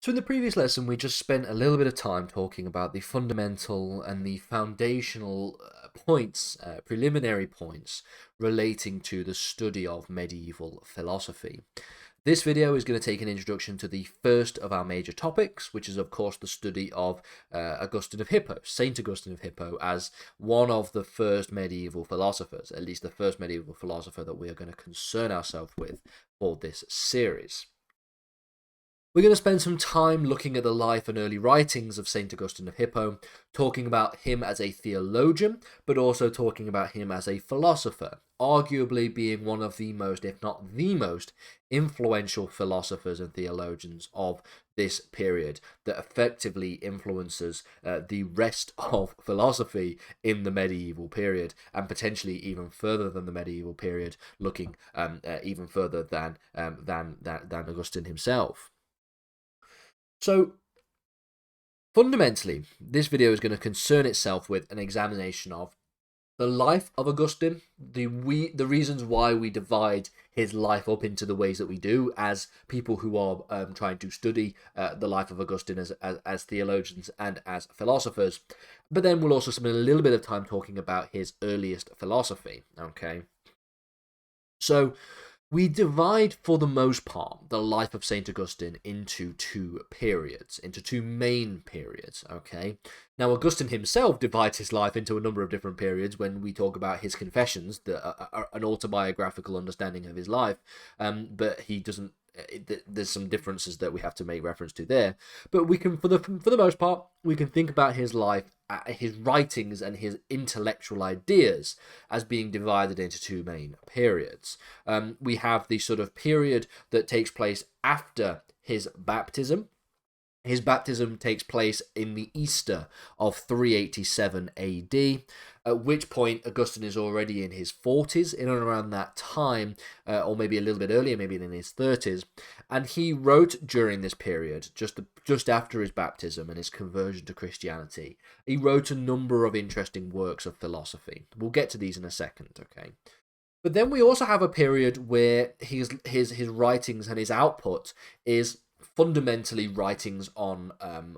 So in the previous lesson, we just spent a little bit of time talking about the fundamental and the foundational points, preliminary points, relating to the study of medieval philosophy. This video is going to take an introduction to the first of our major topics, which is of course the study of Augustine of Hippo, Saint Augustine of Hippo, as one of the first medieval philosophers, at least the first medieval philosopher that we are going to concern ourselves with for this series. We're going to spend some time looking at the life and early writings of St. Augustine of Hippo, talking about him as a theologian, but also talking about him as a philosopher, arguably being one of the most, if not the most, influential philosophers and theologians of this period that effectively influences the rest of philosophy in the medieval period, and potentially even further than the medieval period, looking even further than Augustine himself. So, fundamentally, this video is going to concern itself with an examination of the life of Augustine, the reasons why we divide his life up into the ways that we do as people who are trying to study the life of Augustine as theologians and as philosophers. But then we'll also spend a little bit of time talking about his earliest philosophy, okay? So, we divide, for the most part, the life of St. Augustine into two periods, into two main periods, okay? Now, Augustine himself divides his life into a number of different periods when we talk about his Confessions, an autobiographical understanding of his life, but he doesn't. There's some differences that we have to make reference to there, but we can, for the most part, we can think about his life, his writings, and his intellectual ideas as being divided into two main periods. We have the sort of period that takes place after his baptism. His baptism takes place in the Easter of 387 AD, at which point Augustine is already in his 40s, in and around that time, or maybe a little bit earlier, maybe in his 30s, and he wrote during this period, just after his baptism and his conversion to Christianity, he wrote a number of interesting works of philosophy. We'll get to these in a second, okay? But then we also have a period where his writings and his output is fundamentally writings on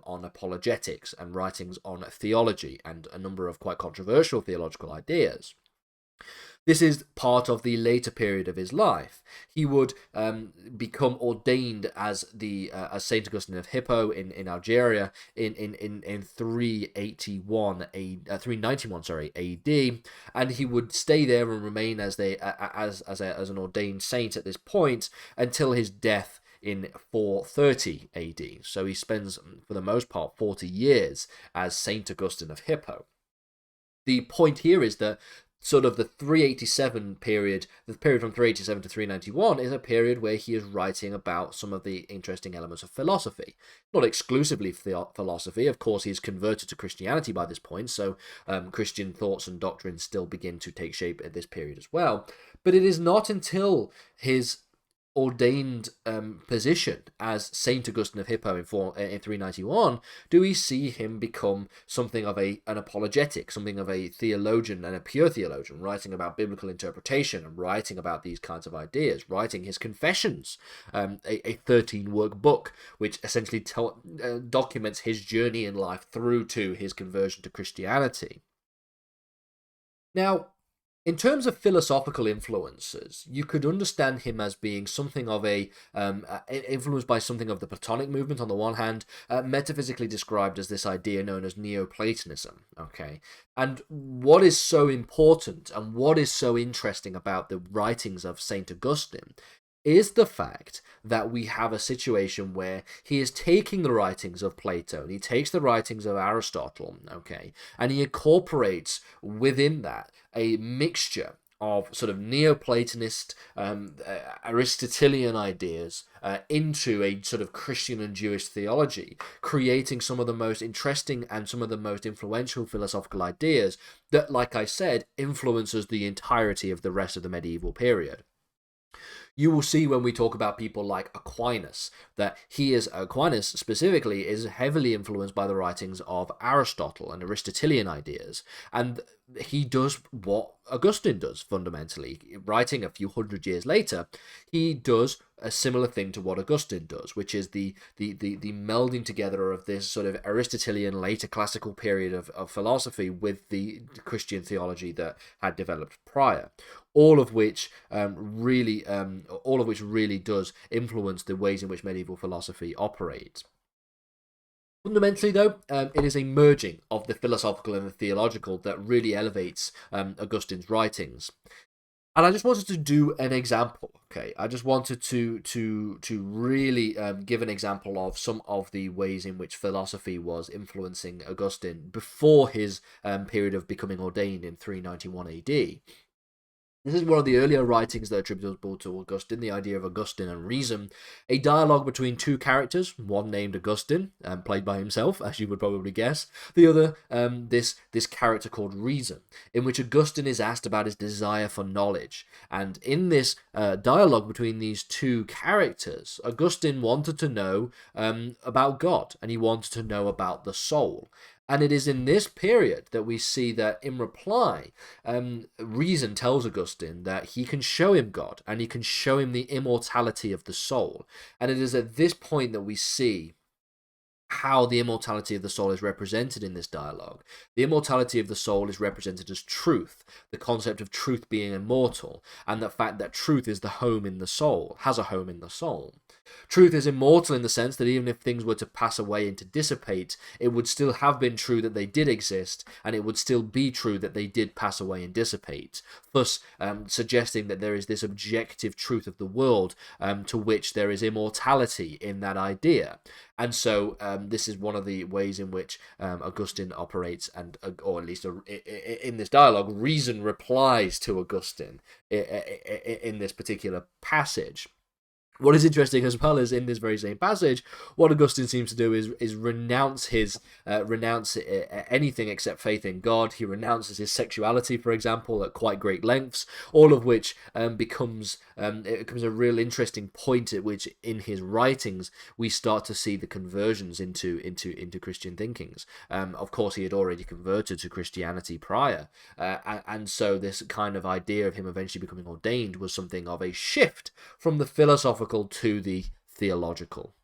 apologetics and writings on theology and a number of quite controversial theological ideas. This is part of the later period of his life. He would become ordained as as Saint Augustine of Hippo in Algeria in 391 AD, and he would stay there and remain as an ordained saint at this point until his death in 430 AD. So he spends, for the most part, 40 years as Saint Augustine of Hippo. The point here is that sort of the 387 period, the period from 387 to 391, is a period where he is writing about some of the interesting elements of philosophy. Not exclusively philosophy, of course he's converted to Christianity by this point, so Christian thoughts and doctrines still begin to take shape at this period as well. But it is not until his ordained position as Saint Augustine of Hippo in 391 do we see him become something of an apologetic, something of a theologian and a pure theologian, writing about biblical interpretation and writing about these kinds of ideas, writing his Confessions, a 13-work book which essentially documents his journey in life through to his conversion to Christianity. Now, in terms of philosophical influences, you could understand him as being something of influenced by something of the Platonic movement on the one hand, metaphysically described as this idea known as Neoplatonism, okay? And what is so important and what is so interesting about the writings of St. Augustine is the fact that we have a situation where he is taking the writings of Plato and he takes the writings of Aristotle, okay, and he incorporates within that a mixture of sort of Neoplatonist, Aristotelian ideas into a sort of Christian and Jewish theology, creating some of the most interesting and some of the most influential philosophical ideas that, like I said, influences the entirety of the rest of the medieval period. You will see when we talk about people like Aquinas that Aquinas specifically is heavily influenced by the writings of Aristotle and Aristotelian ideas, and he does what Augustine does fundamentally. Writing a few hundred years later, he does a similar thing to what Augustine does, which is the melding together of this sort of Aristotelian later classical period of philosophy with the Christian theology that had developed prior. All of which really does influence the ways in which medieval philosophy operates. Fundamentally, though, it is a merging of the philosophical and the theological that really elevates Augustine's writings. And I just wanted to do an example. Okay, I just wanted to really give an example of some of the ways in which philosophy was influencing Augustine before his period of becoming ordained in 391 AD. This is one of the earlier writings that are attributable to Augustine, the idea of Augustine and reason, a dialogue between two characters, one named Augustine, played by himself, as you would probably guess, the other, this character called Reason, in which Augustine is asked about his desire for knowledge. And in this dialogue between these two characters, Augustine wanted to know about God, and he wanted to know about the soul. And it is in this period that we see that in reply, Reason tells Augustine that he can show him God and he can show him the immortality of the soul. And it is at this point that we see how the immortality of the soul is represented in this dialogue. The immortality of the soul is represented as truth, the concept of truth being immortal, and the fact that truth is the home in the soul, has a home in the soul. Truth is immortal in the sense that even if things were to pass away and to dissipate, it would still have been true that they did exist, and it would still be true that they did pass away and dissipate, thus suggesting that there is this objective truth of the world to which there is immortality in that idea. And so this is one of the ways in which Augustine operates, and or at least in this dialogue, Reason replies to Augustine in this particular passage. What is interesting as well is in this very same passage, what Augustine seems to do is renounce anything except faith in God. He renounces his sexuality, for example, at quite great lengths, all of which becomes a real interesting point at which in his writings we start to see the conversions into Christian thinkings. Of course, he had already converted to Christianity prior, and so this kind of idea of him eventually becoming ordained was something of a shift from the philosophical to the theological.